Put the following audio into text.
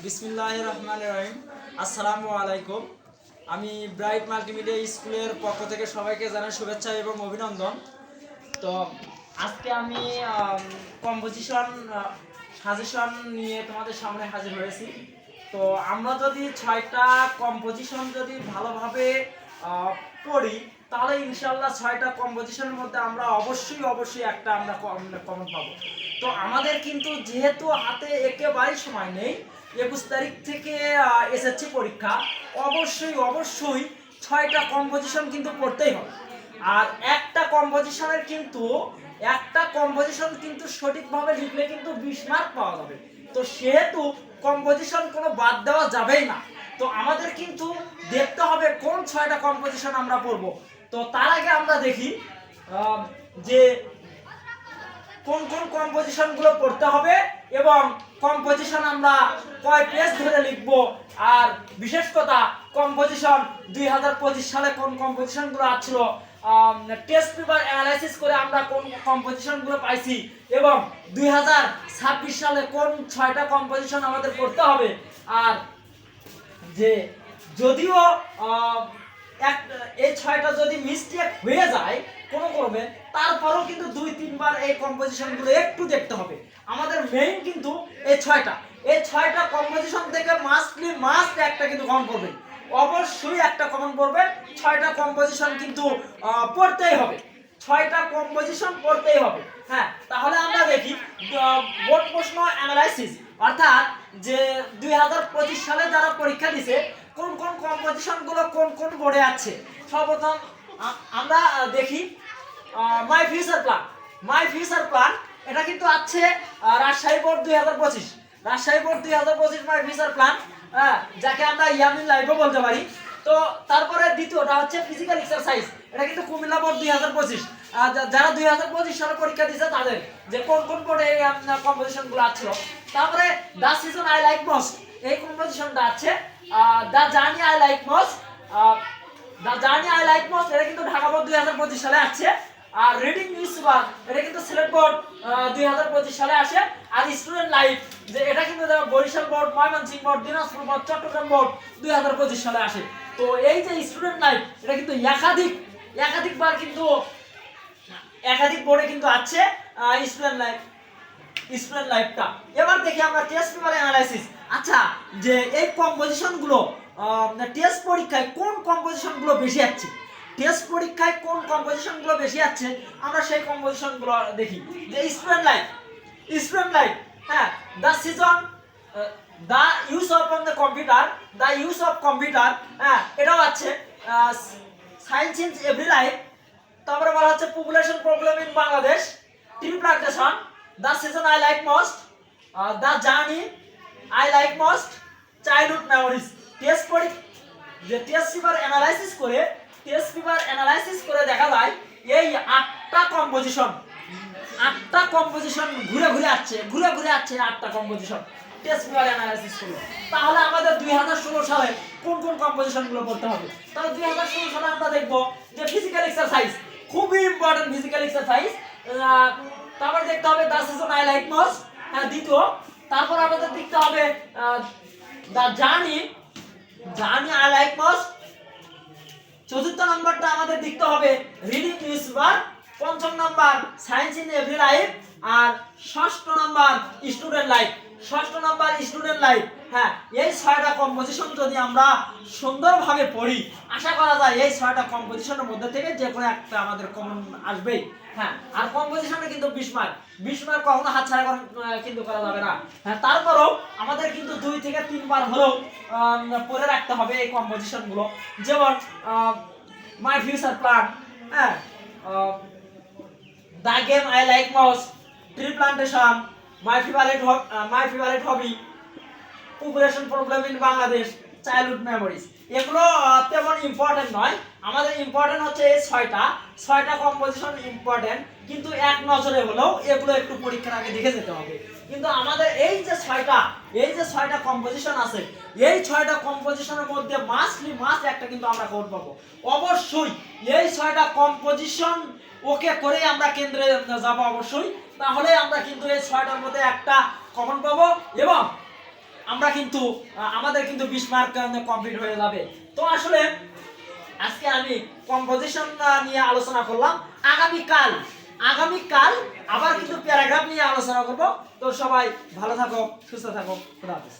বিসমিল্লাহির রহমানির রহিম। আসসালামু আলাইকুম। আমি ব্রাইট মাল্টিমিডিয়া স্কুলের পক্ষ থেকে সবাইকে জানাই শুভেচ্ছা এবং অভিনন্দন। তো আজকে আমি কম্পোজিশন সাজেশন নিয়ে তোমাদের সামনে হাজির হয়েছি। তো আমরা যদি 6টা কম্পোজিশন যদি ভালোভাবে পড়ি তাহলে ইনশাআল্লাহ 6টা কম্পোজিশনের মধ্যে আমরা অবশ্যই একটা আমরা কমন পাবো। তো আমাদের কিন্তু যেহেতু হাতে একেবারেই সময় নেই, 21 তারিখ থেকে এসএসসি পরীক্ষা, অবশ্যই 6টা কম্পোজিশন কিন্তু পড়তেই হবে। আর একটা কম্পোজিশন কিন্তু সঠিকভাবে লিখলে কিন্তু 20 মার্ক পাওয়া যাবে। তো সেহেতু কম্পোজিশন কোনো বাদ দেওয়া যাবেই না। তো আমাদের কিন্তু দেখতে হবে কোন 6টা কম্পোজিশন আমরা পড়বো। তো তার আগে আমরা দেখি যে কোন কোন কম্পোজিশন গুলো পড়তে হবে এবং কম্পোজিশন আমরা কয় পেজ ধরে লিখব। আর বিশেষ কথা কম্পোজিশন 2025 সালে কোন কম্পোজিশন গুলো আসছিল, টেস্ট পেপার অ্যানালাইসিস করে আমরা কোন কম্পোজিশন গুলো পাইছি এবং 2026 সালে কোন 6টা কম্পোজিশন আমাদের পড়তে হবে। আর যে যদিও এই 6টা যদি মিস্টেক হয়ে যায় কোনো ক্রমে, তারপরেও কিন্তু 2-3 বার এই কম্পোজিশনগুলো একটু দেখতে হবে। আমাদের মেইন কিন্তু এই 6টা কম্পোজিশন থেকে মাস্ট একটা কিন্তু কমন পড়বে, অবশ্যই একটা কমন পড়বে। 6টা কম্পোজিশন কিন্তু পড়তেই হবে, 6টা কম্পোজিশন পড়তেই হবে। হ্যাঁ, তাহলে আমরা দেখি বোর্ড প্রশ্ন অ্যানালাইসিস, অর্থাৎ যে 2025 সালে যারা পরীক্ষা দিছে কোন কোন কম্পোজিশন গুলো কোন কোন বোর্ডে আছে। সর্বপ্রথম আমরা দেখি মাই ফিউচার প্ল্যান, এটা কিন্তু আছে Rajshahi board 2025, my future plan, যাকে আমরা ইয়ামিন লাইভও বলতে পারি। তো তারপরে দ্বিতীয়টা হচ্ছে ফিজিক্যাল এক্সারসাইজ, এটা কিন্তু কুমিল্লা বোর্ড 2025, যারা 2025 সালে পরীক্ষা দিয়েছে তাদের যে কোন কোন বোর্ডে এই কম্পোজিশন গুলো আছে। তারপরে the season I like most, এই কম্পোজিশনটা আছে। The journey I like most, এটা কিন্তু ঢাকা বোর্ড 2025 সালে আসছে। আর রিডিং নিউজ পেপার, এটা কিন্তু সিলেট বোর্ড 2025 সালে আসে। আর স্টুডেন্ট লাইফ, যে এটা কিন্তু Barishal board, Mymensingh board, Dinajpur board, Chattogram board 2025 সালে আসে। তো এই যে স্টুডেন্ট লাইফ, এটা কিন্তু একাধিকবার কিন্তু একাধিক বোর্ডে কিন্তু আছে স্টুডেন্ট লাইফটা। এবার দেখি আমরা টেস্ট পেপার অ্যানালাইসিস। আচ্ছা, যে এই কম্পোজিশন গুলো টেস্ট পরীক্ষায় কোন কম্পোজিশন গুলো বেশি আসছে, আমরা সেই কম্পোজিশন গুলো দেখি। যে স্টুডেন্ট লাইফ, হ্যাঁ, the season, the use of computer, হ্যাঁ, এটাও আছে। সায়েন্স ইন এভরি লাইফ, তারপরে বলা হচ্ছে population problem in Bangladesh, T plantation, the season I like most, the journey I like most, childhood memories. Test paper analysis করে দেখা যায় এই 8টা কম্পোজিশন ঘুরে ঘুরে আসছে 8টা কম্পোজিশন টেস্ট পেপার অ্যানালাইসিস করলো। তাহলে আমাদের 2016 সালে কোন কোন কম্পোজিশন গুলো পড়তে হবে। তাহলে 2016 সালে আমরা দেখবো যে ফিজিক্যাল এক্সারসাইজ, খুবই ইম্পর্টেন্ট ফিজিক্যাল এক্সারসাইজ। তারপর দেখতে হবে the season I like most, দ্বিতীয়। তারপর আমাদের দেখতে হবে the journey I like most, চতুর্থ নম্বরটা আমাদের দেখতে হবে রিডিং নিউজ পেপার, পঞ্চম নম্বর সায়েন্স ইন এভরি লাইফ, আর ষষ্ঠ নম্বর স্টুডেন্ট লাইফ। হ্যাঁ, এই 6টা কম্পোজিশন যদি আমরা সুন্দরভাবে পড়ি, আশা করা যায় এই 6টা কম্পোজিশনের মধ্যে থেকে যে কোনো একটা আমাদের কমন আসবেই। হ্যাঁ, আর কম্পোজিশনে কিন্তু 20 মার্ক কখনো হাতছাড়া কিন্তু করা যাবে না। হ্যাঁ, তারপরেও আমাদের কিন্তু 2 থেকে 3 বার হলেও পড়ে রাখতে হবে এই কম্পোজিশন গুলো। যেমন মাই ফিউচার প্ল্যান, হ্যাঁ, the game I like most, tree plantation, my favourite hobby, population problem in Bangladesh, childhood memories. এগুলো তেমন ইম্পর্টেন্ট নয়, আমাদের ইম্পর্টেন্ট হচ্ছে এই 6টা কম্পোজিশন ইম্পর্টেন্ট, কিন্তু এক নজরে হলেও এগুলো একটু পরীক্ষার আগে দেখে যেতে হবে। কিন্তু আমাদের এই যে 6টা কম্পোজিশন আছে, এই 6টা কম্পোজিশনের মধ্যে মাস্ট একটা কিন্তু আমরা কোড পাবো। অবশ্যই এই 6টা কম্পোজিশন ওকে করে আমরা কেন্দ্রে যাব অবশ্যই, তাহলে আমরা কিন্তু এই 6টার মধ্যে একটা কমন পাবো এবং আমরা কিন্তু আমাদের কিন্তু 20 মার্ক কমপ্লিট হয়ে যাবে। তো আসলে আজকে আমি কম্পোজিশন নিয়ে আলোচনা করলাম। আগামীকাল আবার কিন্তু প্যারাগ্রাফ নিয়ে আলোচনা করব। তো সবাই ভালো থাকো, সুস্থ থাকো, খুদা হাফেজ।